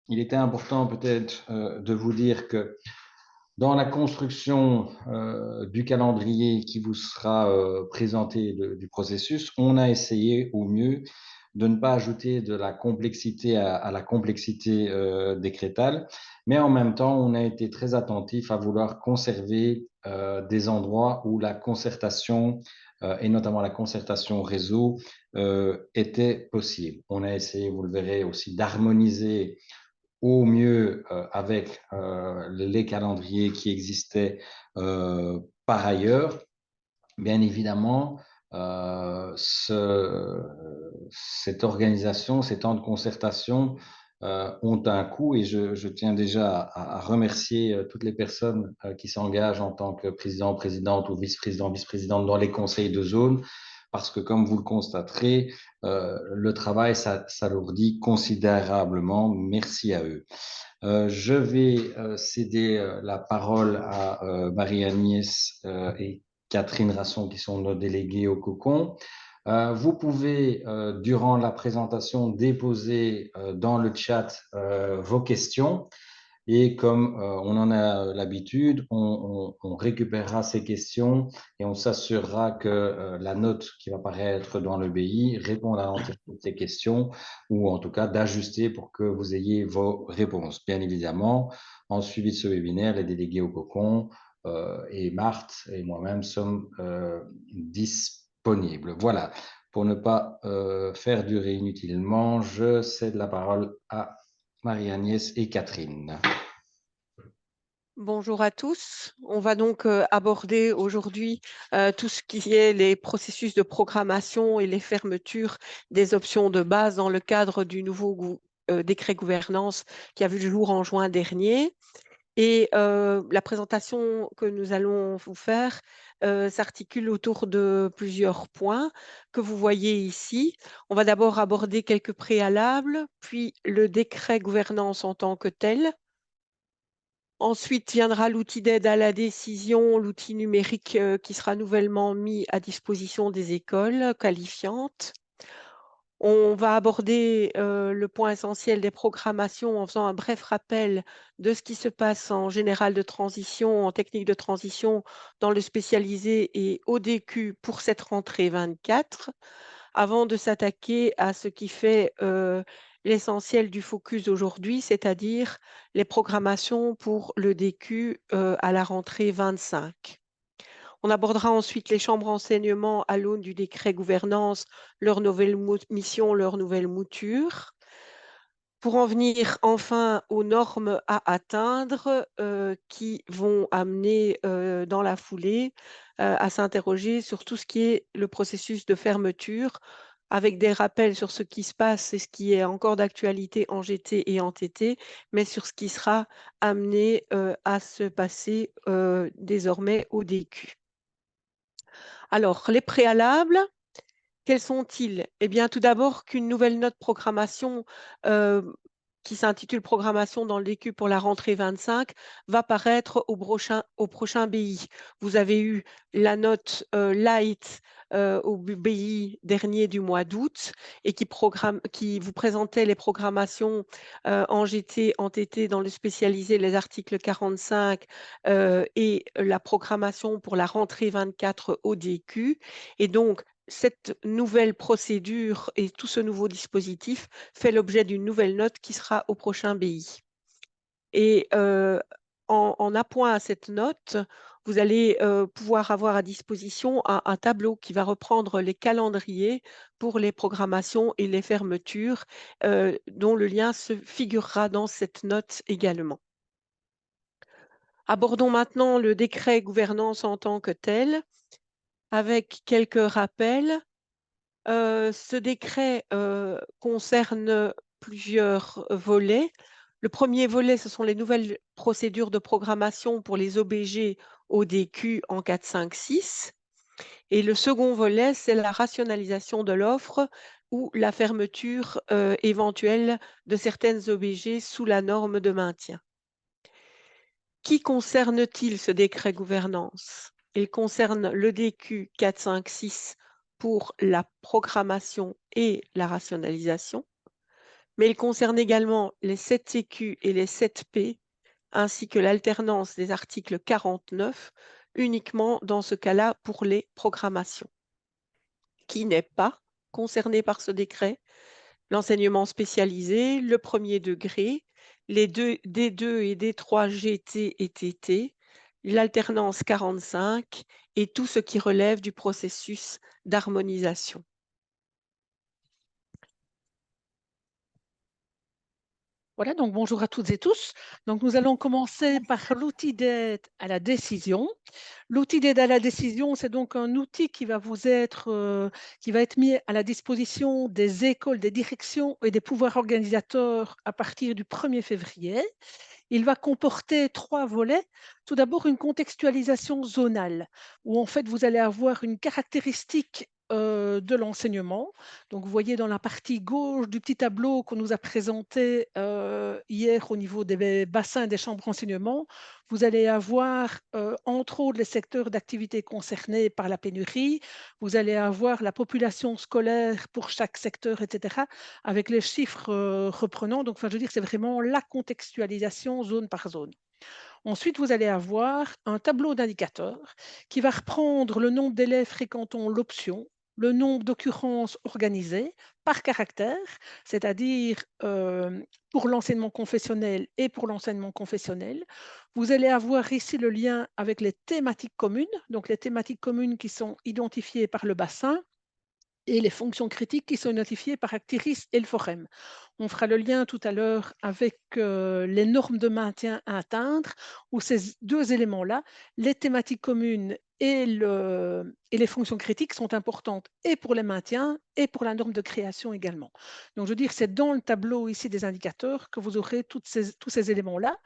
il était important peut-être de vous dire que dans la construction du calendrier qui vous sera présenté du processus, on a essayé au mieux de ne pas ajouter de la complexité à la complexité décrétale, mais en même temps, on a été très attentif à vouloir conserver des endroits où la concertation, et notamment la concertation réseau, était possible. On a essayé, vous le verrez aussi, d'harmoniser au mieux avec les calendriers qui existaient par ailleurs. Bien évidemment, cette organisation, ces temps de concertation ont un coût et je tiens déjà à remercier toutes les personnes qui s'engagent en tant que président, présidente ou vice-président, vice-présidente dans les conseils de zone parce que comme vous le constaterez, le travail s'alourdit considérablement. Merci à eux. Je vais céder la parole à Marie-Agnès et Catherine Rasson, qui sont nos délégués au COCON. Vous pouvez, durant la présentation, déposer dans le chat vos questions. Et comme on en a l'habitude, on récupérera ces questions et on s'assurera que la note qui va paraître dans le BI répond à l'entièreté de ces questions ou en tout cas d'ajuster pour que vous ayez vos réponses. Bien évidemment, en suivi de ce webinaire, les délégués au COCON et Marthe et moi-même sommes disponibles. Voilà, pour ne pas faire durer inutilement, je cède la parole à Marie-Agnès et Catherine. Bonjour à tous. On va donc aborder aujourd'hui tout ce qui est les processus de programmation et les fermetures des options de base dans le cadre du nouveau décret gouvernance qui a vu le jour en juin dernier. Et la présentation que nous allons vous faire s'articule autour de plusieurs points que vous voyez ici. On va d'abord aborder quelques préalables, puis le décret gouvernance en tant que tel. Ensuite viendra l'outil d'aide à la décision, l'outil numérique qui sera nouvellement mis à disposition des écoles qualifiantes. On va aborder le point essentiel des programmations en faisant un bref rappel de ce qui se passe en général de transition, en technique de transition dans le spécialisé et au DQ pour cette rentrée 24, avant de s'attaquer à ce qui fait l'essentiel du focus d'aujourd'hui, c'est-à-dire les programmations pour le DQ à la rentrée 25. On abordera ensuite les chambres enseignement à l'aune du décret gouvernance, leurs nouvelles missions, leurs nouvelles moutures. Pour en venir enfin aux normes à atteindre qui vont amener dans la foulée à s'interroger sur tout ce qui est le processus de fermeture, avec des rappels sur ce qui se passe et ce qui est encore d'actualité en GT et en TT, mais sur ce qui sera amené à se passer désormais au DQ. Alors, les préalables, quels sont-ils? Eh bien, tout d'abord qu'une nouvelle note programmation qui s'intitule Programmation dans le DQ pour la rentrée 25 va paraître au prochain BI. Vous avez eu la note light au BI dernier du mois d'août et qui vous présentait les programmations en GT, en TT, dans le spécialisé, les articles 45 et la programmation pour la rentrée 24 au DQ. Et donc, cette nouvelle procédure et tout ce nouveau dispositif fait l'objet d'une nouvelle note qui sera au prochain BI. Et en appoint à cette note, vous allez pouvoir avoir à disposition un tableau qui va reprendre les calendriers pour les programmations et les fermetures, dont le lien se figurera dans cette note également. Abordons maintenant le décret gouvernance en tant que tel, avec quelques rappels. Ce décret concerne plusieurs volets. Le premier volet, ce sont les nouvelles procédures de programmation pour les OBG ODQ en 4, 5, 6. Et le second volet, c'est la rationalisation de l'offre ou la fermeture éventuelle de certaines OBG sous la norme de maintien. Qui concerne-t-il ce décret gouvernance? Il concerne le DQ 456 pour la programmation et la rationalisation, mais il concerne également les 7CQ et les 7P, ainsi que l'alternance des articles 49, uniquement dans ce cas-là pour les programmations. Qui n'est pas concerné par ce décret? L'enseignement spécialisé, le premier degré, les D2 et D3 GT et TT, l'alternance 45 et tout ce qui relève du processus d'harmonisation. Voilà, donc bonjour à toutes et tous. Donc nous allons commencer par l'outil d'aide à la décision. L'outil d'aide à la décision, c'est donc un outil qui va qui va être mis à la disposition des écoles, des directions et des pouvoirs organisateurs à partir du 1er février. Il va comporter 3 volets. Tout d'abord, une contextualisation zonale, où en fait, vous allez avoir une caractéristique de l'enseignement. Donc, vous voyez dans la partie gauche du petit tableau qu'on nous a présenté hier au niveau des bassins des chambres d'enseignement, vous allez avoir entre autres les secteurs d'activité concernés par la pénurie, vous allez avoir la population scolaire pour chaque secteur, etc., avec les chiffres reprenants. Donc, enfin, je veux dire, c'est vraiment la contextualisation zone par zone. Ensuite, vous allez avoir un tableau d'indicateurs qui va reprendre le nombre d'élèves fréquentant l'option, le nombre d'occurrences organisées par caractère, c'est-à-dire pour l'enseignement confessionnel et pour l'enseignement confessionnel. Vous allez avoir ici le lien avec les thématiques communes, donc les thématiques communes qui sont identifiées par le bassin et les fonctions critiques qui sont notifiées par Actiris et le Forum. On fera le lien tout à l'heure avec les normes de maintien à atteindre, où ces deux éléments-là, les thématiques communes et les fonctions critiques sont importantes et pour les maintiens et pour la norme de création également. Donc, je veux dire, c'est dans le tableau ici des indicateurs que vous aurez tous ces éléments-là.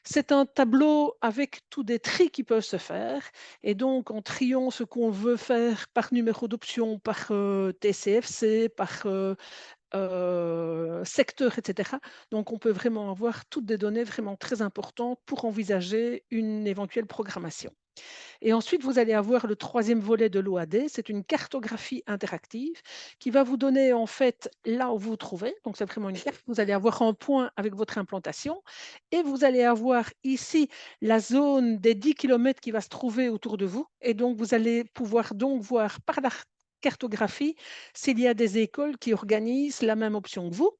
C'est un tableau avec tous des tris qui peuvent se faire. Et donc, en triant ce qu'on veut faire par numéro d'option, par TCFC, par secteur, etc. Donc, on peut vraiment avoir toutes des données vraiment très importantes pour envisager une éventuelle programmation. Et ensuite, vous allez avoir le troisième volet de l'OAD, c'est une cartographie interactive qui va vous donner en fait là où vous vous trouvez. Donc, c'est vraiment une carte. Vous allez avoir un point avec votre implantation et vous allez avoir ici la zone des 10 km qui va se trouver autour de vous. Et donc, vous allez pouvoir donc voir par la cartographie s'il y a des écoles qui organisent la même option que vous.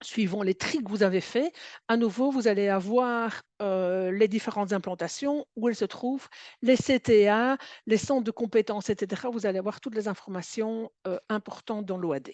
Suivant les tris que vous avez faits, à nouveau, vous allez avoir les différentes implantations, où elles se trouvent, les CTA, les centres de compétences, etc. Vous allez avoir toutes les informations importantes dans l'OAD.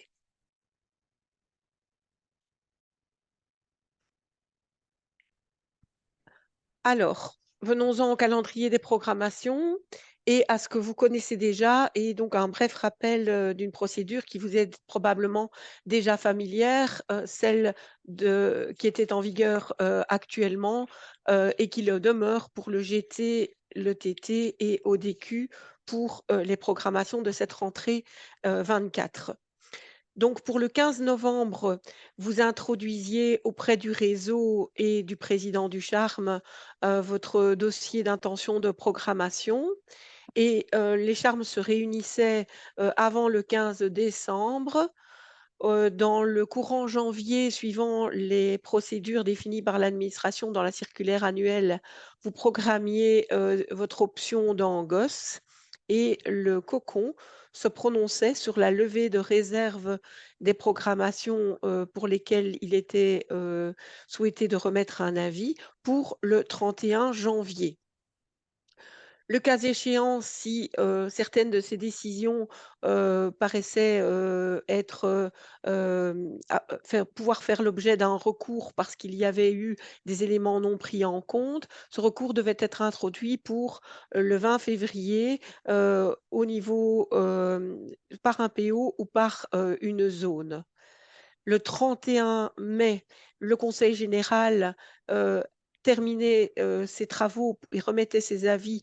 Alors, venons-en au calendrier des programmations et à ce que vous connaissez déjà, et donc un bref rappel d'une procédure qui vous est probablement déjà familière, celle qui était en vigueur actuellement et qui le demeure pour le GT, le TT et ODQ pour les programmations de cette rentrée 24. Donc, pour le 15 novembre, vous introduisiez auprès du réseau et du président du Charme votre dossier d'intention de programmation et les Charmes se réunissaient avant le 15 décembre. Dans le courant janvier, suivant les procédures définies par l'administration dans la circulaire annuelle, vous programmiez votre option dans GOS et le COCON se prononçait sur la levée de réserve des programmations pour lesquelles il était souhaité de remettre un avis pour le 31 janvier. Le cas échéant, si certaines de ces décisions paraissaient être, pouvoir faire l'objet d'un recours parce qu'il y avait eu des éléments non pris en compte, ce recours devait être introduit pour le 20 février au niveau par un PO ou par une zone. Le 31 mai, le Conseil général terminait ses travaux et remettait ses avis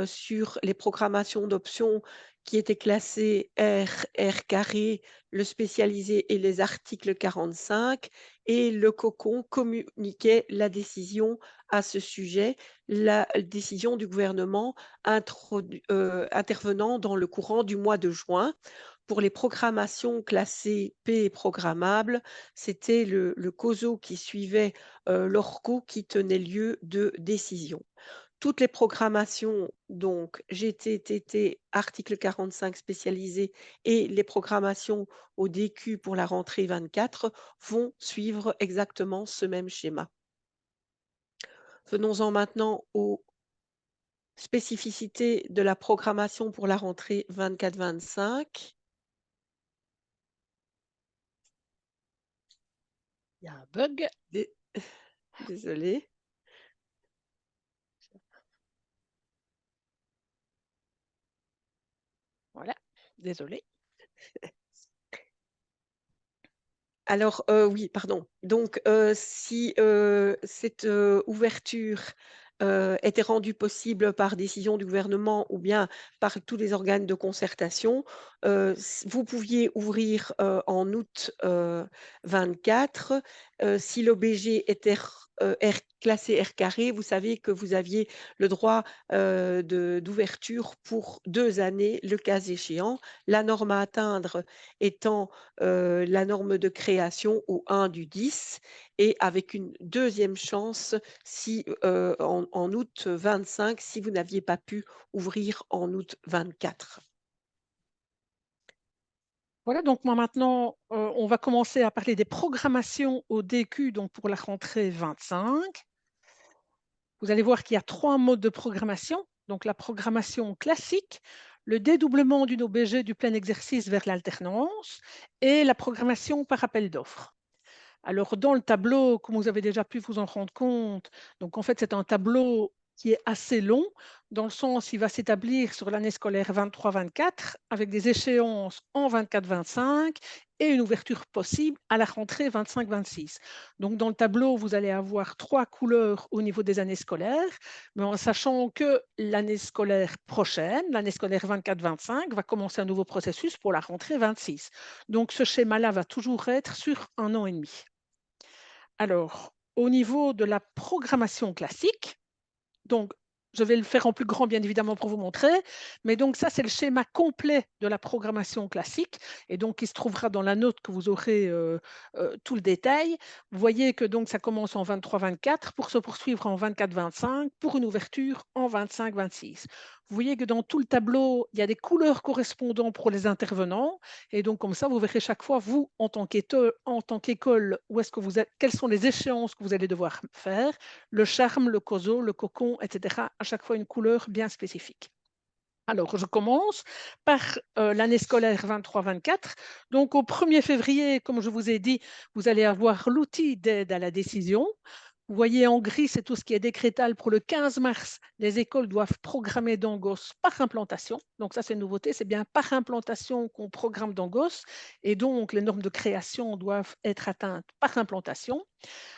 sur les programmations d'options qui étaient classées R, R carré, le spécialisé et les articles 45. Et le COCON communiquait la décision à ce sujet, la décision du gouvernement intervenant dans le courant du mois de juin pour les programmations classées P et programmables, c'était le COSO qui suivait l'ORCO qui tenait lieu de décision. Toutes les programmations, donc GT, article 45 spécialisé et les programmations au DQ pour la rentrée 24 vont suivre exactement ce même schéma. Venons-en maintenant aux spécificités de la programmation pour la rentrée 24-25. Il y a un bug. Désolée. Voilà, désolé. Alors, oui, pardon. Donc, si cette ouverture était rendue possible par décision du gouvernement ou bien par tous les organes de concertation, vous pouviez ouvrir en août 24. Si l'OBG était classé R carré, vous savez que vous aviez le droit d'ouverture pour 2 années, le cas échéant. La norme à atteindre étant la norme de création au 1 du 10 et avec une deuxième chance si, en août 25 si vous n'aviez pas pu ouvrir en août 24. Voilà, donc moi maintenant, on va commencer à parler des programmations au DQ, donc pour la rentrée 25. Vous allez voir qu'il y a 3 modes de programmation. Donc la programmation classique, le dédoublement d'une OBG du plein exercice vers l'alternance et la programmation par appel d'offres. Alors, dans le tableau, comme vous avez déjà pu vous en rendre compte, donc en fait, c'est un tableau qui est assez long, dans le sens, il va s'établir sur l'année scolaire 23-24, avec des échéances en 24-25 et une ouverture possible à la rentrée 25-26. Donc, dans le tableau, vous allez avoir 3 couleurs au niveau des années scolaires, mais en sachant que l'année scolaire prochaine, l'année scolaire 24-25, va commencer un nouveau processus pour la rentrée 26. Donc, ce schéma-là va toujours être sur 1 an et demi. Alors, au niveau de la programmation classique, donc je vais le faire en plus grand, bien évidemment, pour vous montrer, mais donc ça, c'est le schéma complet de la programmation classique et donc il se trouvera dans la note que vous aurez, tout le détail. Vous voyez que donc ça commence en 23-24 pour se poursuivre en 24-25 pour une ouverture en 25-26. Vous voyez que dans tout le tableau, il y a des couleurs correspondantes pour les intervenants et donc comme ça, vous verrez chaque fois, vous, en tant qu'école, où est-ce que vous êtes, quelles sont les échéances que vous allez devoir faire, le charme, le coso, le cocon, etc. À chaque fois une couleur bien spécifique. Alors, je commence par l'année scolaire 23-24. Donc, au 1er février, comme je vous ai dit, vous allez avoir l'outil d'aide à la décision. Vous voyez en gris, c'est tout ce qui est décrétal. Pour le 15 mars, les écoles doivent programmer Dangos par implantation. Donc ça, c'est une nouveauté, c'est bien par implantation qu'on programme Dangos. Et donc, les normes de création doivent être atteintes par implantation.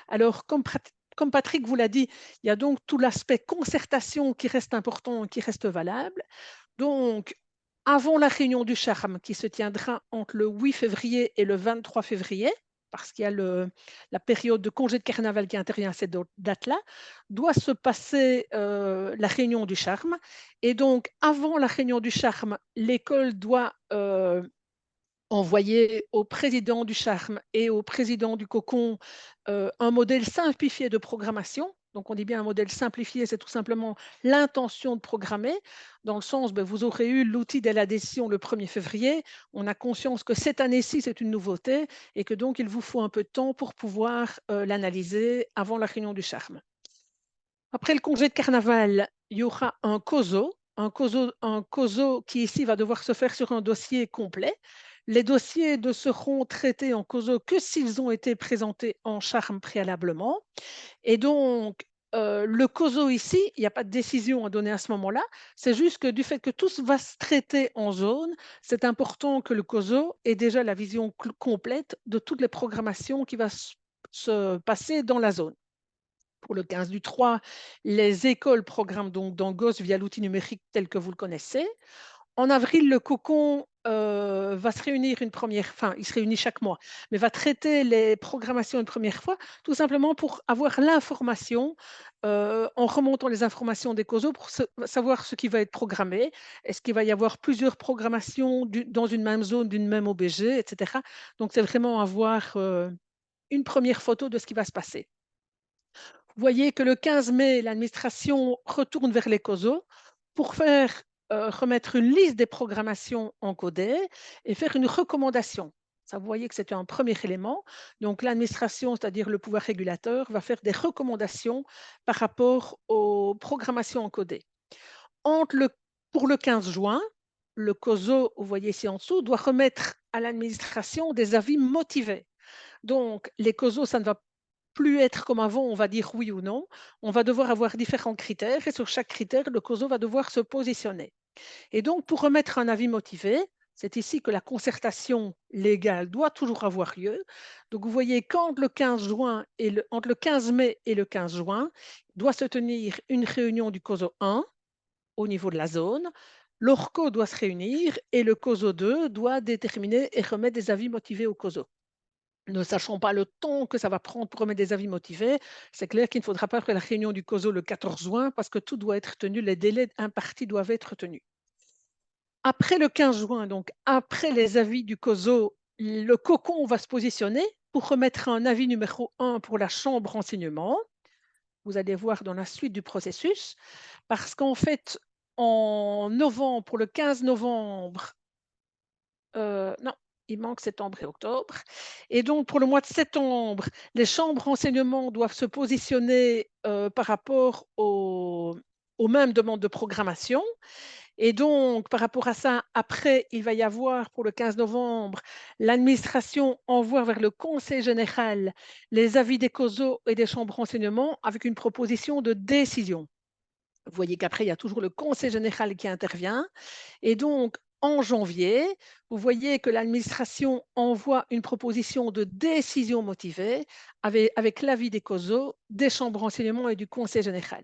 Alors, comme Patrick vous l'a dit, il y a donc tout l'aspect concertation qui reste important, qui reste valable. Donc, avant la réunion du charme qui se tiendra entre le 8 février et le 23 février, parce qu'il y a la période de congé de carnaval qui intervient à cette date-là, doit se passer la réunion du charme. Et donc, avant la réunion du charme, l'école doit envoyer au président du charme et au président du cocon un modèle simplifié de programmation. Donc, on dit bien un modèle simplifié, c'est tout simplement l'intention de programmer, dans le sens, vous aurez eu l'outil de la décision le 1er février. On a conscience que cette année-ci, c'est une nouveauté et que donc, il vous faut un peu de temps pour pouvoir l'analyser avant la réunion du charme. Après le congé de carnaval, il y aura un COSO qui ici va devoir se faire sur un dossier complet. Les dossiers ne seront traités en COSO que s'ils ont été présentés en charme préalablement. Et donc, le COSO ici, il n'y a pas de décision à donner à ce moment-là. C'est juste que du fait que tout va se traiter en zone, c'est important que le COSO ait déjà la vision complète de toutes les programmations qui vont se passer dans la zone. Pour le 15 du 3, les écoles programment donc Dangos via l'outil numérique tel que vous le connaissez. En avril, le cocon va se réunir une première enfin, il se réunit chaque mois, mais va traiter les programmations une première fois, tout simplement pour avoir l'information, en remontant les informations des COSO pour savoir ce qui va être programmé. Est-ce qu'il va y avoir plusieurs programmations dans une même zone, d'une même OBG, et cetera. Donc c'est vraiment avoir, une première photo de ce qui va se passer. Vous voyez que le 15 mai, l'administration retourne vers les COSO pour faire remettre une liste des programmations encodées et faire une recommandation. Ça, vous voyez que c'est un premier élément. Donc, l'administration, c'est-à-dire le pouvoir régulateur, va faire des recommandations par rapport aux programmations encodées. Entre le, pour le 15 juin, le COSO, vous voyez ici en dessous, doit remettre à l'administration des avis motivés. Donc, les COSO, ça ne va plus être comme avant, on va dire oui ou non. On va devoir avoir différents critères et sur chaque critère, le COSO va devoir se positionner. Et donc, pour remettre un avis motivé, c'est ici que la concertation légale doit toujours avoir lieu. Donc, vous voyez qu'entre le 15 juin et entre le 15 mai et le 15 juin, doit se tenir une réunion du COSO 1 au niveau de la zone. L'ORCO doit se réunir et le COSO 2 doit déterminer et remettre des avis motivés au COSO. Ne sachant pas le temps que ça va prendre pour remettre des avis motivés, c'est clair qu'il ne faudra pas faire la réunion du COSO le 14 juin parce que tout doit être tenu, les délais impartis doivent être tenus. Après le 15 juin, donc après les avis du COSO, le cocon va se positionner pour remettre un avis numéro 1 pour la chambre renseignement. Vous allez voir dans la suite du processus, parce qu'en fait, en novembre, pour le 15 novembre, non, il manque septembre et octobre. Et donc, pour le mois de septembre, les chambres renseignement doivent se positionner par rapport aux mêmes demandes de programmation. Et donc, par rapport à ça, après, il va y avoir, pour le 15 novembre, l'administration envoie vers le Conseil général les avis des COSO et des chambres renseignement avec une proposition de décision. Vous voyez qu'après, il y a toujours le Conseil général qui intervient. Et donc, en janvier, vous voyez que l'administration envoie une proposition de décision motivée avec l'avis des COSO, des chambres renseignement et du Conseil général.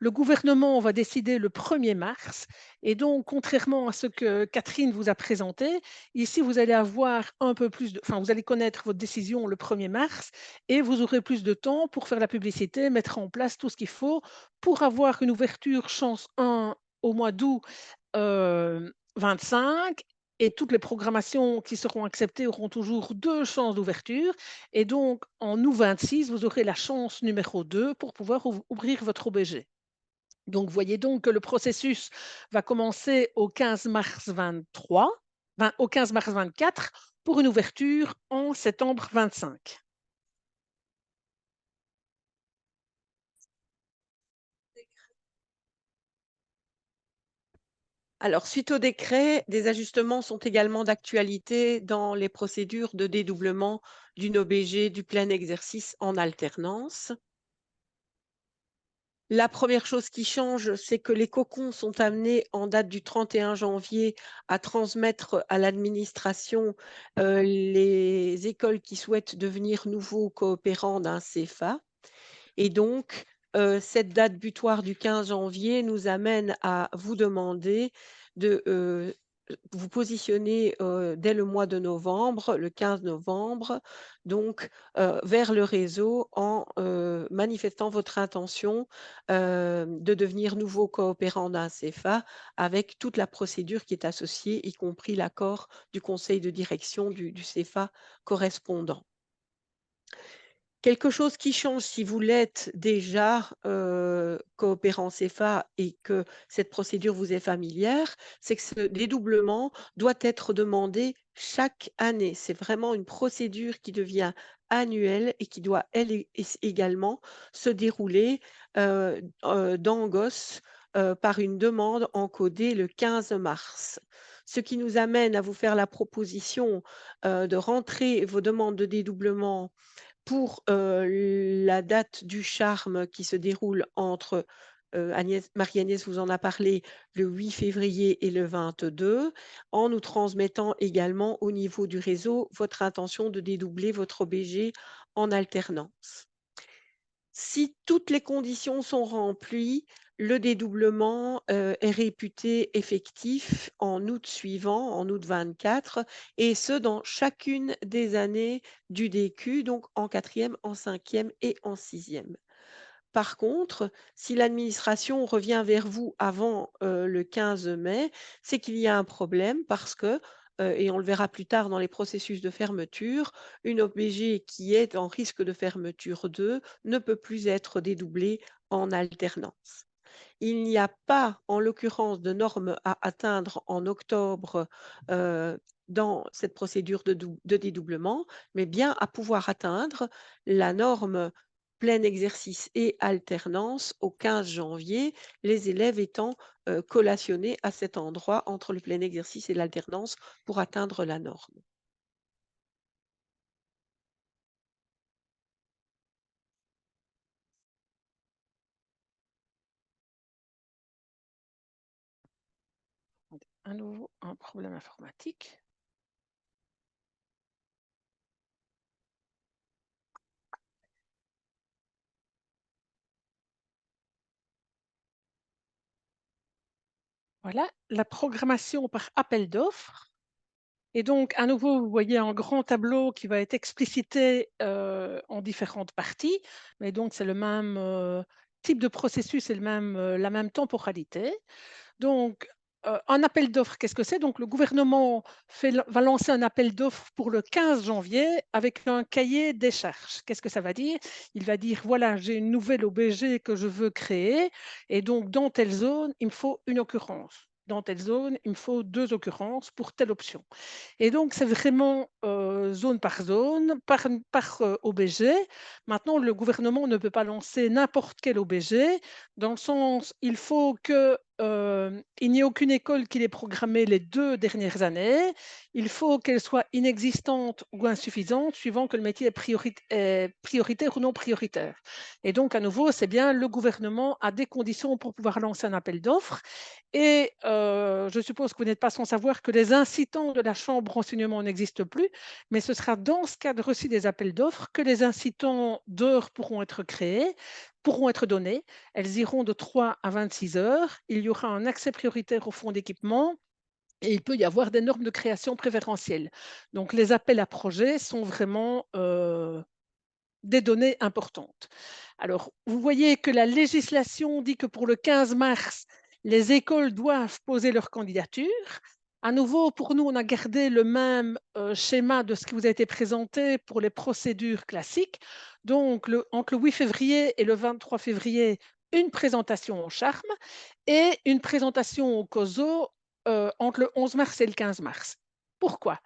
Le gouvernement va décider le 1er mars et donc, contrairement à ce que Catherine vous a présenté, ici, vous allez avoir un peu plus de, enfin, vous allez connaître votre décision le 1er mars et vous aurez plus de temps pour faire la publicité, mettre en place tout ce qu'il faut pour avoir une ouverture chance 1 au mois d'août 25 et toutes les programmations qui seront acceptées auront toujours 2 chances d'ouverture et donc en août 26, vous aurez la chance numéro 2 pour pouvoir ouvrir votre OBG. Donc, voyez donc que le processus va commencer au 15 mars 23, au 15 mars 24 pour une ouverture en septembre 25. Alors, suite au décret, des ajustements sont également d'actualité dans les procédures de dédoublement d'une OBG du plein exercice en alternance. La première chose qui change, c'est que les cocons sont amenés en date du 31 janvier à transmettre à l'administration les écoles qui souhaitent devenir nouveaux coopérants d'un CFA. Et donc, cette date butoir du 15 janvier nous amène à vous demander de vous positionner dès le mois de novembre, le 15 novembre, donc vers le réseau en manifestant votre intention de devenir nouveau coopérant d'un CFA avec toute la procédure qui est associée, y compris l'accord du conseil de direction du CFA correspondant. Quelque chose qui change si vous l'êtes déjà coopérant CFA et que cette procédure vous est familière, c'est que ce dédoublement doit être demandé chaque année. C'est vraiment une procédure qui devient annuelle et qui doit, elle également, se dérouler dans GOS par une demande encodée le 15 mars. Ce qui nous amène à vous faire la proposition de rentrer vos demandes de dédoublement pour la date du charme qui se déroule entre, Marie-Agnès vous en a parlé, le 8 février et le 22, en nous transmettant également au niveau du réseau votre intention de dédoubler votre OBG en alternance. Si toutes les conditions sont remplies, le dédoublement, est réputé effectif en août suivant, en août 24, et ce dans chacune des années du DQ, donc en 4e, en 5e et en 6e. Par contre, si l'administration revient vers vous avant, le 15 mai, c'est qu'il y a un problème parce que, et on le verra plus tard dans les processus de fermeture, une OBG qui est en risque de fermeture 2 ne peut plus être dédoublée en alternance. Il n'y a pas, en l'occurrence, de normes à atteindre en octobre, dans cette procédure de dédoublement, mais bien à pouvoir atteindre la norme plein exercice et alternance au 15 janvier, les élèves étant, collationnés à cet endroit entre le plein exercice et l'alternance pour atteindre la norme. À nouveau, un problème informatique. Voilà, la programmation par appel d'offres. Et donc, à nouveau, vous voyez un grand tableau qui va être explicité en différentes parties, mais donc c'est le même type de processus et la même temporalité. Donc, un appel d'offres, qu'est-ce que c'est? Donc, le gouvernement va lancer un appel d'offres pour le 15 janvier avec un cahier des charges. Qu'est-ce que ça va dire? Il va dire, voilà, j'ai une nouvelle OBG que je veux créer et donc dans telle zone, il me faut une occurrence. Dans telle zone, il me faut 2 occurrences pour telle option. Et donc, c'est vraiment zone par zone, par OBG. Maintenant, le gouvernement ne peut pas lancer n'importe quelle OBG, dans le sens, il faut que il n'y ait aucune école qui l'ait programmée les 2 dernières années. Il faut qu'elle soit inexistante ou insuffisante, suivant que le métier est prioritaire ou non prioritaire. Et donc, à nouveau, c'est bien le gouvernement a des conditions pour pouvoir lancer un appel d'offres. Et je suppose que vous n'êtes pas sans savoir que les incitants de la chambre renseignement n'existent plus, mais ce sera dans ce cadre-ci des appels d'offres que les incitants d'heures pourront être créés, pourront être donnés. Elles iront de 3 à 26 heures. Il y aura un accès prioritaire au fonds d'équipement et il peut y avoir des normes de création préférentielles. Donc, les appels à projets sont vraiment des données importantes. Alors, vous voyez que la législation dit que pour le 15 mars, les écoles doivent poser leur candidature. À nouveau, pour nous, on a gardé le même schéma de ce qui vous a été présenté pour les procédures classiques. Donc, entre le 8 février et le 23 février, une présentation au charme et une présentation au COSO entre le 11 mars et le 15 mars. Pourquoi?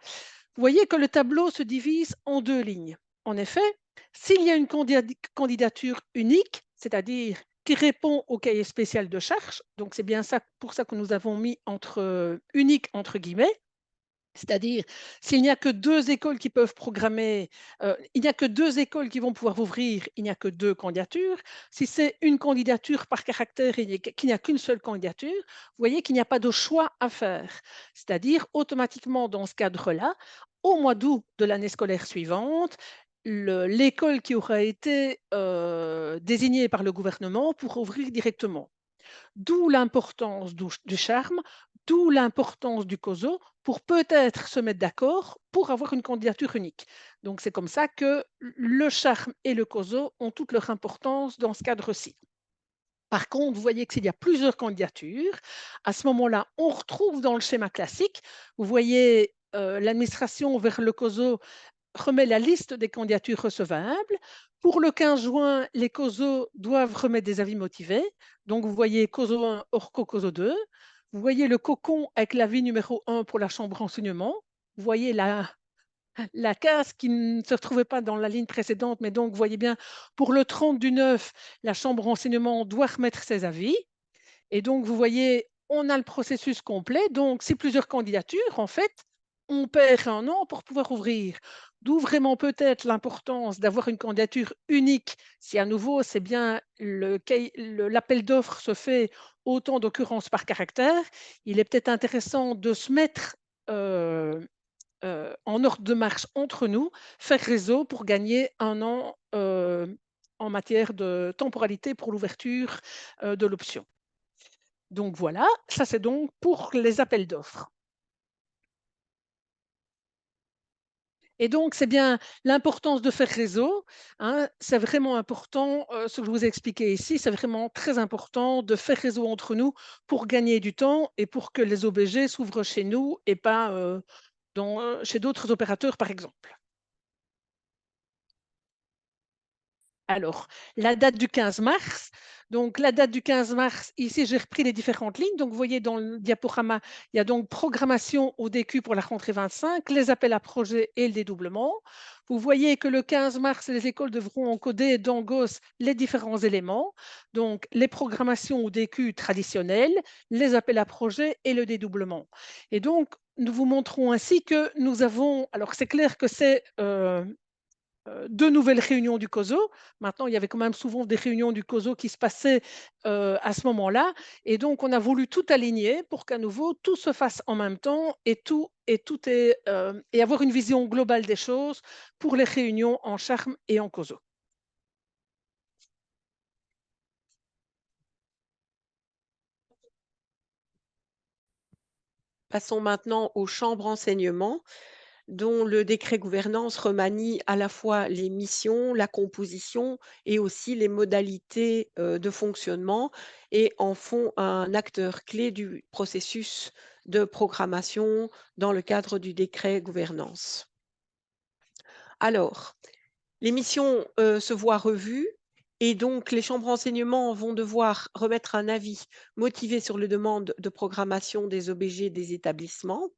Vous voyez que le tableau se divise en 2 lignes. En effet, s'il y a une candidature unique, c'est-à-dire qui répond au cahier spécial de charge, donc c'est bien ça, pour ça que nous avons mis unique entre guillemets, c'est-à-dire s'il n'y a que 2 écoles qui peuvent programmer, il n'y a que 2 écoles qui vont pouvoir ouvrir, il n'y a que 2 candidatures. Si c'est une candidature par caractère et qu'il n'y a qu'une seule candidature, vous voyez qu'il n'y a pas de choix à faire. C'est-à-dire automatiquement dans ce cadre-là, au mois d'août de l'année scolaire suivante, l'école qui aura été désignée par le gouvernement pourra ouvrir directement. D'où l'importance du charme, d'où l'importance du COSO pour peut-être se mettre d'accord pour avoir une candidature unique. Donc c'est comme ça que le charme et le COSO ont toute leur importance dans ce cadre-ci. Par contre, vous voyez que s'il y a plusieurs candidatures, à ce moment-là, on retrouve dans le schéma classique, vous voyez l'administration vers le COSO remet la liste des candidatures recevables. Pour le 15 juin, les COSO doivent remettre des avis motivés. Donc, vous voyez COSO 1, ORCO COSO 2. Vous voyez le cocon avec l'avis numéro 1 pour la chambre renseignement. Vous voyez la case qui ne se retrouvait pas dans la ligne précédente, mais donc, vous voyez bien, pour le 30 du 9, la chambre renseignement doit remettre ses avis. Et donc, vous voyez, on a le processus complet. Donc, c'est plusieurs candidatures. En fait, on perd un an pour pouvoir ouvrir. D'où vraiment peut-être l'importance d'avoir une candidature unique. Si à nouveau, c'est bien l'appel d'offres se fait autant d'occurrences par caractère, il est peut-être intéressant de se mettre en ordre de marche entre nous, faire réseau pour gagner un an en matière de temporalité pour l'ouverture de l'option. Donc voilà, ça c'est donc pour les appels d'offres. Et donc, c'est bien l'importance de faire réseau, hein, c'est vraiment important, ce que je vous ai expliqué ici, c'est vraiment très important de faire réseau entre nous pour gagner du temps et pour que les OBG s'ouvrent chez nous et pas chez d'autres opérateurs, par exemple. Alors, la date du 15 mars. Donc, la date du 15 mars, ici, j'ai repris les différentes lignes. Donc, vous voyez dans le diaporama, il y a donc programmation au DQ pour la rentrée 25, les appels à projets et le dédoublement. Vous voyez que le 15 mars, les écoles devront encoder dans GOS les différents éléments. Donc, les programmations au DQ traditionnelles, les appels à projets et le dédoublement. Et donc, nous vous montrons ainsi que nous avons, alors c'est clair que c'est 2 nouvelles réunions du COSO. Maintenant, il y avait quand même souvent des réunions du COSO qui se passaient à ce moment-là. Et donc, on a voulu tout aligner pour qu'à nouveau, tout se fasse en même temps et avoir une vision globale des choses pour les réunions en charme et en COSO. Passons maintenant aux chambres enseignement, dont le décret gouvernance remanie à la fois les missions, la composition et aussi les modalités de fonctionnement et en font un acteur clé du processus de programmation dans le cadre du décret gouvernance. Alors, les missions se voient revues et donc les chambres enseignement vont devoir remettre un avis motivé sur les demandes de programmation des OBG des établissements.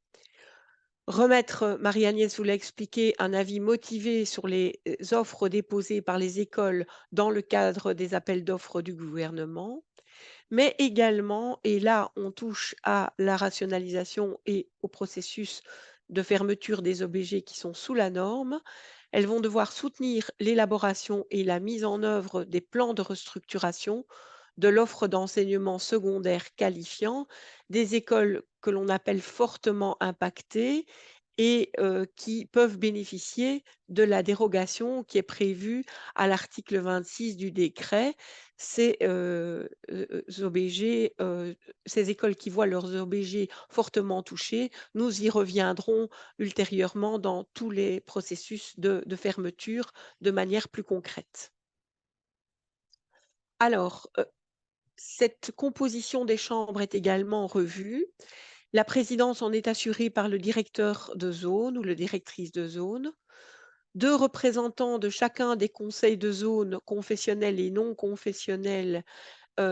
Remettre, Marie-Agnès vous l'a expliqué, un avis motivé sur les offres déposées par les écoles dans le cadre des appels d'offres du gouvernement, mais également, et là on touche à la rationalisation et au processus de fermeture des OBG qui sont sous la norme, elles vont devoir soutenir l'élaboration et la mise en œuvre des plans de restructuration de l'offre d'enseignement secondaire qualifiant des écoles que l'on appelle fortement impactées et qui peuvent bénéficier de la dérogation qui est prévue à l'article 26 du décret. Ces OBG, ces écoles qui voient leurs OBG fortement touchés, nous y reviendrons ultérieurement dans tous les processus de fermeture de manière plus concrète. Alors, cette composition des chambres est également revue. La présidence en est assurée par le directeur de zone ou le directrice de zone. 2 représentants de chacun des conseils de zone confessionnels et non confessionnels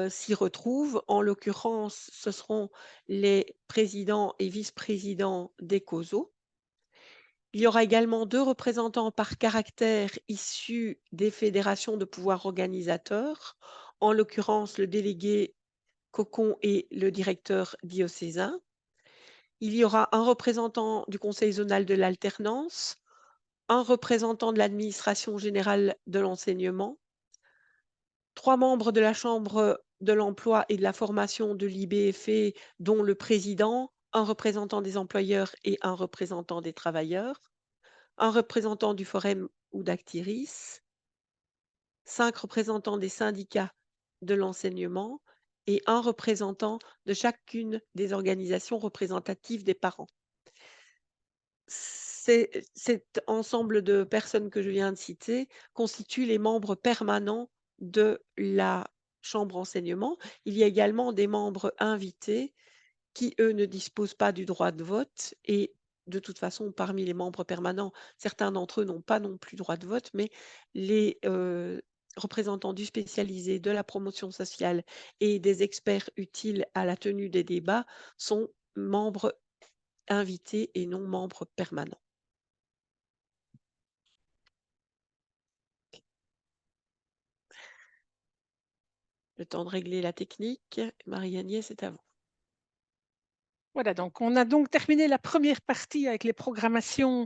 s'y retrouvent. En l'occurrence, ce seront les présidents et vice-présidents des COSO. Il y aura également 2 représentants par caractère issus des fédérations de pouvoir organisateur, en l'occurrence le délégué COCON et le directeur diocésain. Il y aura un représentant du conseil zonal de l'alternance, un représentant de l'administration générale de l'enseignement, 3 membres de la chambre de l'emploi et de la formation de l'IBFE, dont le président, un représentant des employeurs et un représentant des travailleurs, un représentant du Forum ou d'Actiris, 5 représentants des syndicats de l'enseignement et un représentant de chacune des organisations représentatives des parents. Cet ensemble de personnes que je viens de citer constitue les membres permanents de la chambre enseignement. Il y a également des membres invités qui, eux, ne disposent pas du droit de vote et de toute façon, parmi les membres permanents, certains d'entre eux n'ont pas non plus droit de vote, mais les représentants du spécialisé, de la promotion sociale et des experts utiles à la tenue des débats sont membres invités et non membres permanents. Le temps de régler la technique. Marie-Agnès, c'est à vous. Voilà, donc on a donc terminé la première partie avec les programmations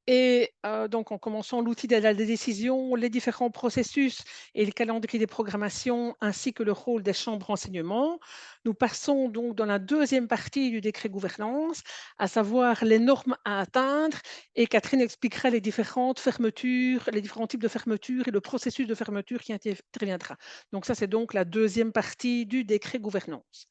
et donc en commençant l'outil d'aide à la décision, les différents processus et le calendrier des programmations, ainsi que le rôle des chambres renseignement. Nous passons donc dans la deuxième partie du décret gouvernance, à savoir les normes à atteindre, et Catherine expliquera les différentes fermetures, les différents types de fermetures et le processus de fermeture qui interviendra. Donc ça, c'est donc la deuxième partie du décret gouvernance.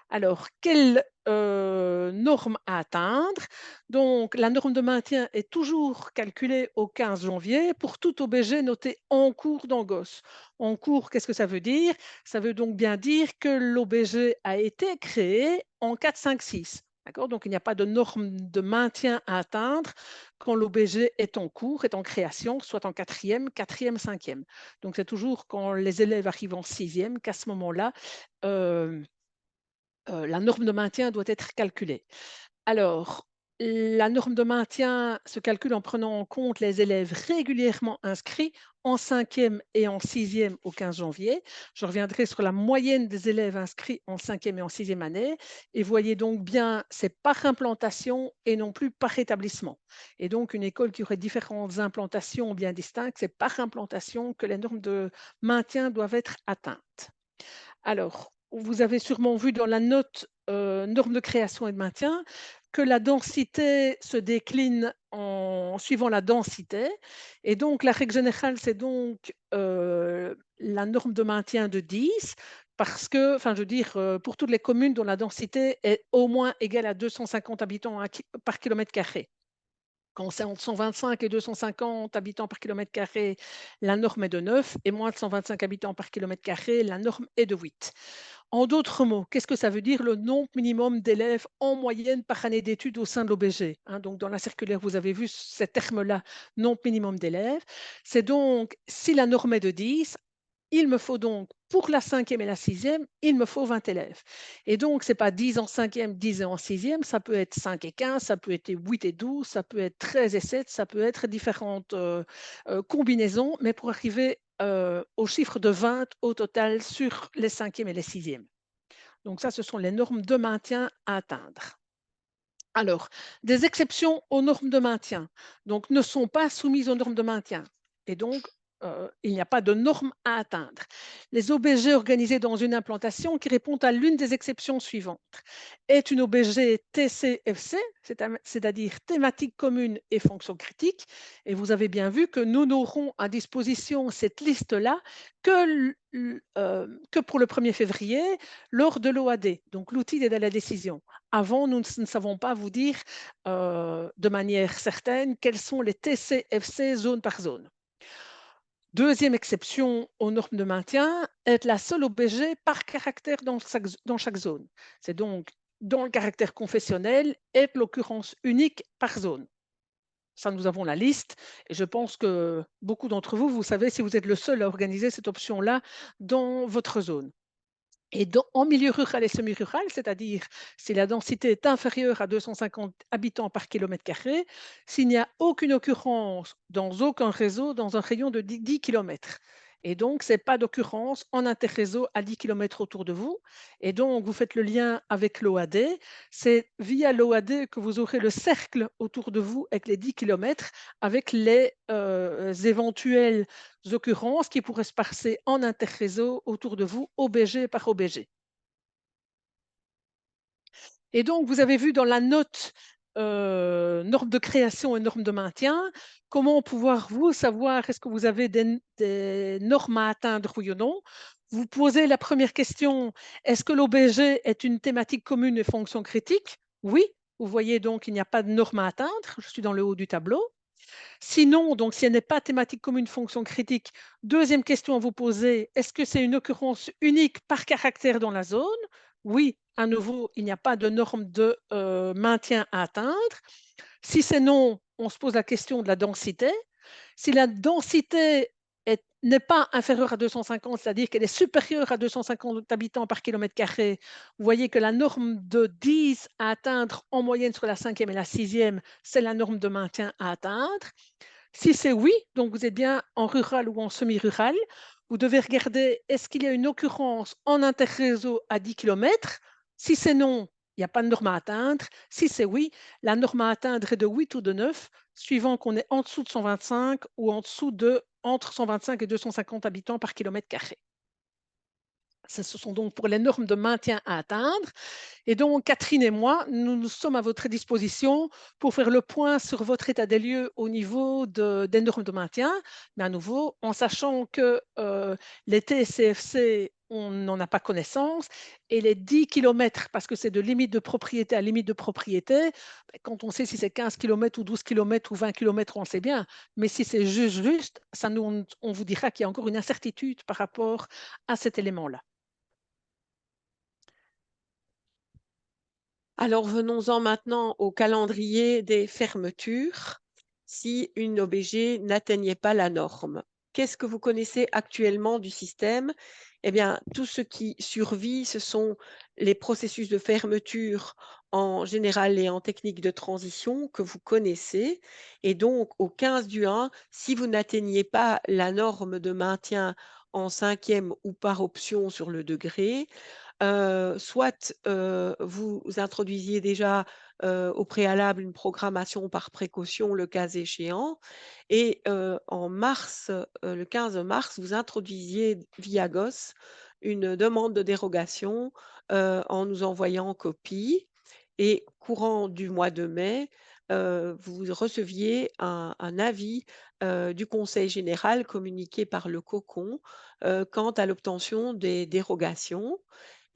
Alors, quelle norme à atteindre? Donc, la norme de maintien est toujours calculée au 15 janvier pour tout OBG noté en cours d'Angos. En cours, qu'est-ce que ça veut dire? Ça veut donc bien dire que l'OBG a été créé en 4, 5, 6. D'accord? Donc, il n'y a pas de norme de maintien à atteindre quand l'OBG est en cours, est en création, soit en quatrième, quatrième, cinquième. Donc, c'est toujours quand les élèves arrivent en sixième qu'à ce moment-là, la norme de maintien doit être calculée. Alors, la norme de maintien se calcule en prenant en compte les élèves régulièrement inscrits en cinquième et en sixième au 15 janvier. Je reviendrai sur la moyenne des élèves inscrits en cinquième et en sixième année. Et voyez donc bien, c'est par implantation et non plus par établissement. Et donc, une école qui aurait différentes implantations bien distinctes, c'est par implantation que les normes de maintien doivent être atteintes. Alors, vous avez sûrement vu dans la note norme de création et de maintien que la densité se décline en suivant la densité. Et donc, la règle générale, c'est donc la norme de maintien de 10, parce que, enfin, je veux dire, pour toutes les communes dont la densité est au moins égale à 250 habitants par kilomètre carré. Quand c'est entre 125 et 250 habitants par kilomètre carré, la norme est de 9, et moins de 125 habitants par kilomètre carré, la norme est de 8. En d'autres mots, qu'est-ce que ça veut dire le nombre minimum d'élèves en moyenne par année d'études au sein de l'OBG? Donc, dans la circulaire, vous avez vu ce terme-là, nombre minimum d'élèves. C'est donc, si la norme est de 10, il me faut donc, pour la cinquième et la sixième, il me faut 20 élèves. Et donc, ce n'est pas 10 en cinquième, 10 en sixième, ça peut être 5 et 15, ça peut être 8 et 12, ça peut être 13 et 7, ça peut être différentes combinaisons, mais pour arriver au chiffre de 20 au total sur les cinquièmes et les sixièmes. Donc ça, ce sont les normes de maintien à atteindre. Alors, des exceptions aux normes de maintien, donc ne sont pas soumises aux normes de maintien. Et donc, il n'y a pas de normes à atteindre. Les OBG organisés dans une implantation qui répondent à l'une des exceptions suivantes est une OBG TCFC, c'est-à-dire thématique commune et fonction critique. Et vous avez bien vu que nous n'aurons à disposition cette liste-là que pour le 1er février lors de l'OAD, donc l'outil d'aide à la décision. Avant, nous ne savons pas vous dire de manière certaine quels sont les TCFC zone par zone. Deuxième exception aux normes de maintien, être la seule OBG par caractère dans chaque zone. C'est donc dans le caractère confessionnel, être l'occurrence unique par zone. Ça, nous avons la liste et je pense que beaucoup d'entre vous, vous savez si vous êtes le seul à organiser cette option-là dans votre zone. Et en milieu rural et semi-rural, c'est-à-dire si la densité est inférieure à 250 habitants par kilomètre carré, s'il n'y a aucune occurrence dans aucun réseau dans un rayon de 10 km. Et donc, ce n'est pas d'occurrence en interréseau à 10 km autour de vous. Et donc, vous faites le lien avec l'OAD. C'est via l'OAD que vous aurez le cercle autour de vous avec les 10 km, avec les éventuelles occurrences qui pourraient se passer en interréseau autour de vous, OBG par OBG. Et donc, vous avez vu dans la note norme de création et norme de maintien, comment pouvoir vous savoir est-ce que vous avez des normes à atteindre, oui ou non. Vous posez la première question, est-ce que l'OBG est une thématique commune et fonction critique? Oui, vous voyez donc il n'y a pas de norme à atteindre, je suis dans le haut du tableau. Sinon, donc si elle n'est pas thématique commune fonction critique, deuxième question à vous poser, est-ce que c'est une occurrence unique par caractère dans la zone? Oui, à nouveau, il n'y a pas de norme de maintien à atteindre. Si c'est non, on se pose la question de la densité. Si la densité n'est pas inférieure à 250, c'est-à-dire qu'elle est supérieure à 250 habitants par kilomètre carré, vous voyez que la norme de 10 à atteindre en moyenne sur la cinquième et la sixième, c'est la norme de maintien à atteindre. Si c'est oui, donc vous êtes bien en rural ou en semi-rural, vous devez regarder est-ce qu'il y a une occurrence en interréseau à 10 km. Si c'est non, il n'y a pas de norme à atteindre. Si c'est oui, la norme à atteindre est de 8 ou de 9, suivant qu'on est en dessous de 125 ou en dessous de entre 125 et 250 habitants par kilomètre carré. Ce sont donc pour les normes de maintien à atteindre. Et donc, Catherine et moi, nous sommes à votre disposition pour faire le point sur votre état des lieux au niveau des normes de maintien, mais à nouveau, en sachant que les TCFC, on n'en a pas connaissance, et les 10 kilomètres, parce que c'est de limite de propriété à limite de propriété, quand on sait si c'est 15 kilomètres ou 12 kilomètres ou 20 kilomètres, on sait bien, mais si c'est juste, ça nous, on vous dira qu'il y a encore une incertitude par rapport à cet élément-là. Alors, venons-en maintenant au calendrier des fermetures si une OBG n'atteignait pas la norme. Qu'est-ce que vous connaissez actuellement du système? Eh bien, tout ce qui survit, ce sont les processus de fermeture en général et en technique de transition que vous connaissez. Et donc, au 15 du 1, si vous n'atteignez pas la norme de maintien en cinquième ou par option sur le degré, soit, vous introduisiez déjà, au préalable une programmation par précaution, le cas échéant et en mars, le 15 mars, vous introduisiez via GOS une demande de dérogation, en nous envoyant copie et courant du mois de mai, vous receviez un avis, du conseil général communiqué par le COCON, quant à l'obtention des dérogations.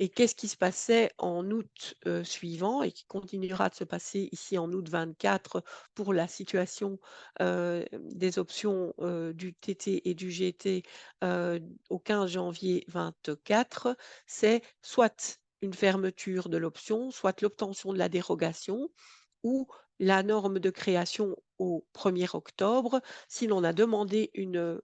Et qu'est-ce qui se passait en août, suivant et qui continuera de se passer ici en août 24 pour la situation, des options, du TT et du GT, au 15 janvier 24, c'est soit une fermeture de l'option, soit l'obtention de la dérogation ou la norme de création au 1er octobre si l'on a demandé une,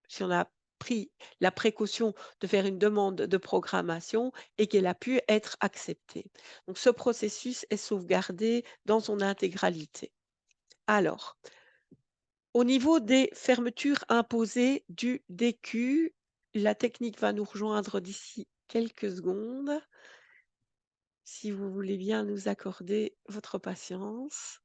si on a pris la précaution de faire une demande de programmation et qu'elle a pu être acceptée. Donc ce processus est sauvegardé dans son intégralité. Alors, au niveau des fermetures imposées du DQ, la technique va nous rejoindre d'ici quelques secondes, si vous voulez bien nous accorder votre patience.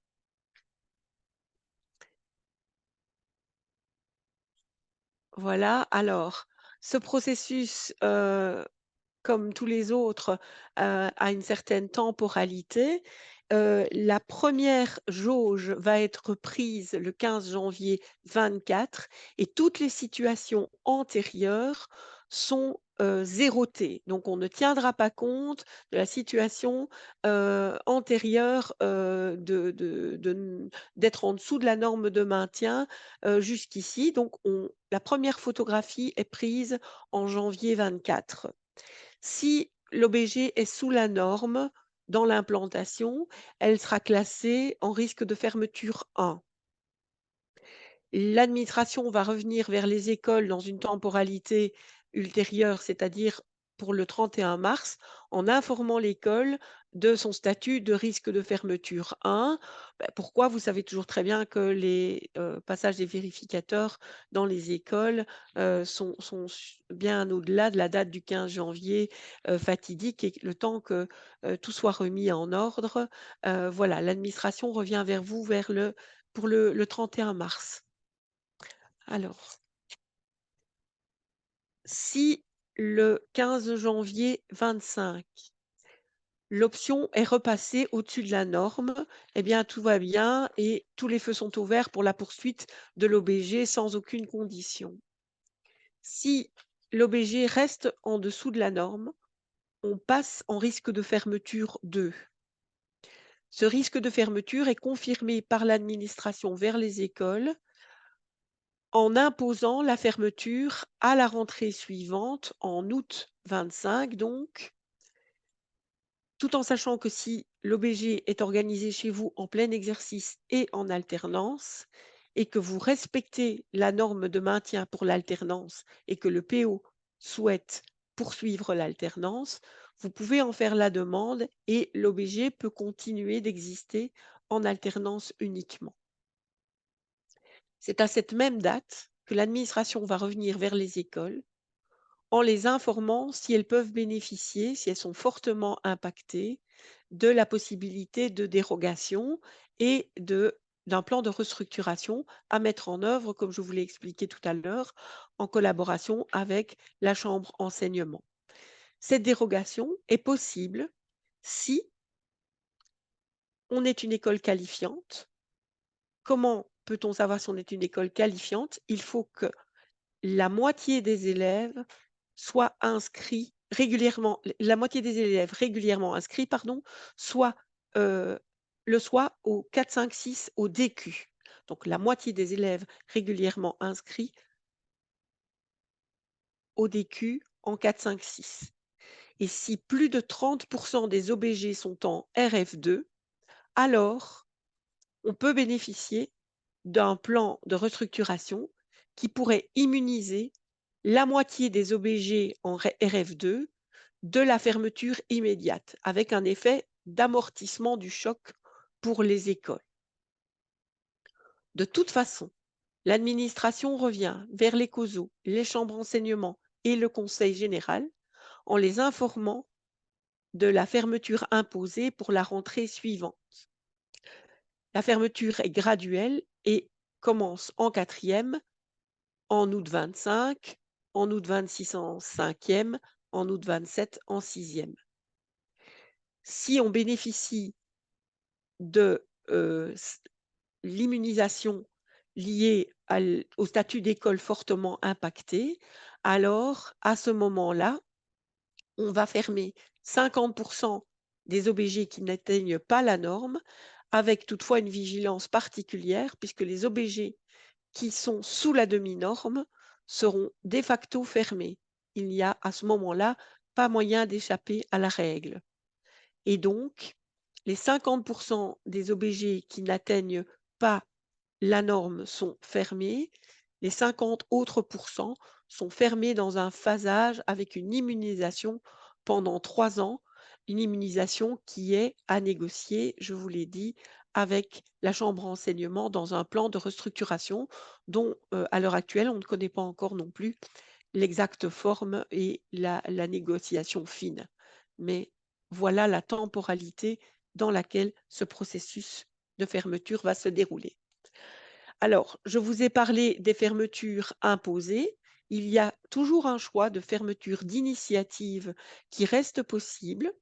Voilà, alors ce processus, comme tous les autres, a une certaine temporalité. La première jauge va être prise le 15 janvier 24 et toutes les situations antérieures sont, zérotées. Donc on ne tiendra pas compte de la situation, antérieure, d'être en dessous de la norme de maintien, jusqu'ici. Donc la première photographie est prise en janvier 24. Si l'OBG est sous la norme dans l'implantation, elle sera classée en risque de fermeture 1. L'administration va revenir vers les écoles dans une temporalité ultérieure, c'est-à-dire pour le 31 mars, en informant l'école de son statut de risque de fermeture 1. Pourquoi? Vous savez toujours très bien que les passages des vérificateurs dans les écoles sont bien au-delà de la date du 15 janvier fatidique et le temps que tout soit remis en ordre. Voilà, l'administration revient vers vous pour le 31 mars. Alors, si le 15 janvier 25, l'option est repassée au-dessus de la norme, eh bien tout va bien et tous les feux sont ouverts pour la poursuite de l'OBG sans aucune condition. Si l'OBG reste en dessous de la norme, on passe en risque de fermeture 2. Ce risque de fermeture est confirmé par l'administration vers les écoles en imposant la fermeture à la rentrée suivante, en août 25 donc, tout en sachant que si l'OBG est organisé chez vous en plein exercice et en alternance, et que vous respectez la norme de maintien pour l'alternance et que le PO souhaite poursuivre l'alternance, vous pouvez en faire la demande et l'OBG peut continuer d'exister en alternance uniquement. C'est à cette même date que l'administration va revenir vers les écoles en les informant si elles peuvent bénéficier, si elles sont fortement impactées, de la possibilité de dérogation et d'un plan de restructuration à mettre en œuvre, comme je vous l'ai expliqué tout à l'heure, en collaboration avec la chambre enseignement. Cette dérogation est possible si on est une école qualifiante. Comment peut-on savoir si on est une école qualifiante? Il faut que la moitié des élèves soient inscrits régulièrement, la moitié des élèves régulièrement inscrits, pardon, soit le soit au 4, 5, 6 au DQ. Donc la moitié des élèves régulièrement inscrits au DQ en 4, 5, 6. Et si plus de 30% des OBG sont en RF2, alors on peut bénéficier d'un plan de restructuration qui pourrait immuniser la moitié des OBG en RF2 de la fermeture immédiate, avec un effet d'amortissement du choc pour les écoles. De toute façon, l'administration revient vers les COSO, les chambres enseignement et le conseil général en les informant de la fermeture imposée pour la rentrée suivante. La fermeture est graduelle et commence en quatrième, en août 25, en août 26 en cinquième, en août 27 en sixième. Si on bénéficie de l'immunisation liée au statut d'école fortement impacté, alors à ce moment-là, on va fermer 50% des OBG qui n'atteignent pas la norme, avec toutefois une vigilance particulière, puisque les OBG qui sont sous la demi-norme seront de facto fermés. Il n'y a à ce moment-là pas moyen d'échapper à la règle. Et donc, les 50% des OBG qui n'atteignent pas la norme sont fermés, les 50 autres pourcents sont fermés dans un phasage avec une immunisation pendant 3 ans, une immunisation qui est à négocier, je vous l'ai dit, avec la chambre enseignement dans un plan de restructuration dont, à l'heure actuelle, on ne connaît pas encore non plus l'exacte forme et la négociation fine. Mais voilà la temporalité dans laquelle ce processus de fermeture va se dérouler. Alors, je vous ai parlé des fermetures imposées. Il y a toujours un choix de fermeture d'initiative qui reste possible.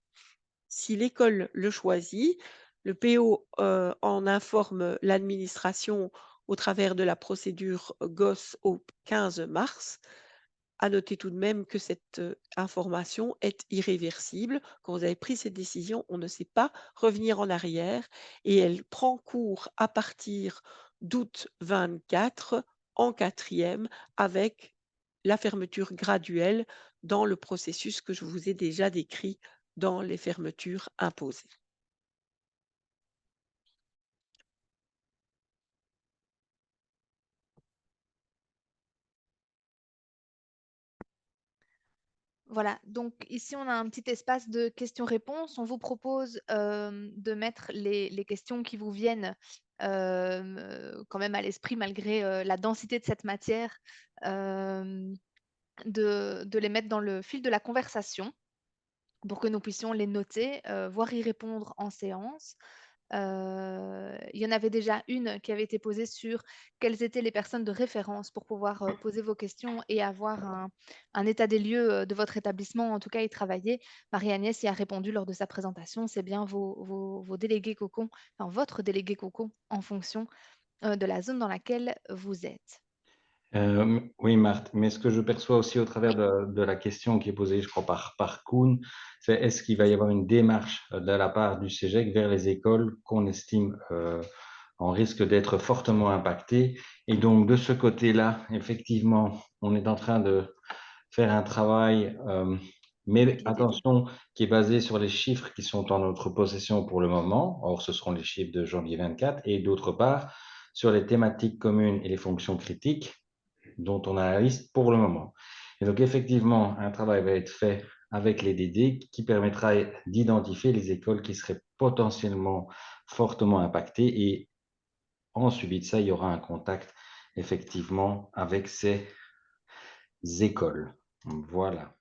Si l'école le choisit, le PO en informe l'administration au travers de la procédure GOS au 15 mars. À noter tout de même que cette information est irréversible. Quand vous avez pris cette décision, on ne sait pas revenir en arrière et elle prend cours à partir d'août 24 en quatrième avec la fermeture graduelle dans le processus que je vous ai déjà décrit dans les fermetures imposées. Voilà, donc ici on a un petit espace de questions-réponses. On vous propose de mettre les questions qui vous viennent quand même à l'esprit malgré la densité de cette matière, de les mettre dans le fil de la conversation pour que nous puissions les noter, voire y répondre en séance. Il y en avait déjà une qui avait été posée sur quelles étaient les personnes de référence pour pouvoir poser vos questions et avoir un état des lieux de votre établissement, en tout cas y travailler. Marie-Agnès y a répondu lors de sa présentation, c'est bien vos délégués cocons, enfin votre délégué cocon en fonction de la zone dans laquelle vous êtes. Oui, Marthe, mais ce que je perçois aussi au travers de la question qui est posée, je crois, par Koen, c'est est-ce qu'il va y avoir une démarche de la part du CEGEC vers les écoles qu'on estime en risque d'être fortement impactées. Et donc, de ce côté-là, effectivement, on est en train de faire un travail, mais attention, qui est basé sur les chiffres qui sont en notre possession pour le moment. Or, ce seront les chiffres de janvier 24. Et d'autre part, sur les thématiques communes et les fonctions critiques dont on a la liste pour le moment. Et donc, effectivement, un travail va être fait avec les DD qui permettra d'identifier les écoles qui seraient potentiellement fortement impactées. Et en suivi de ça, il y aura un contact effectivement avec ces écoles. Voilà.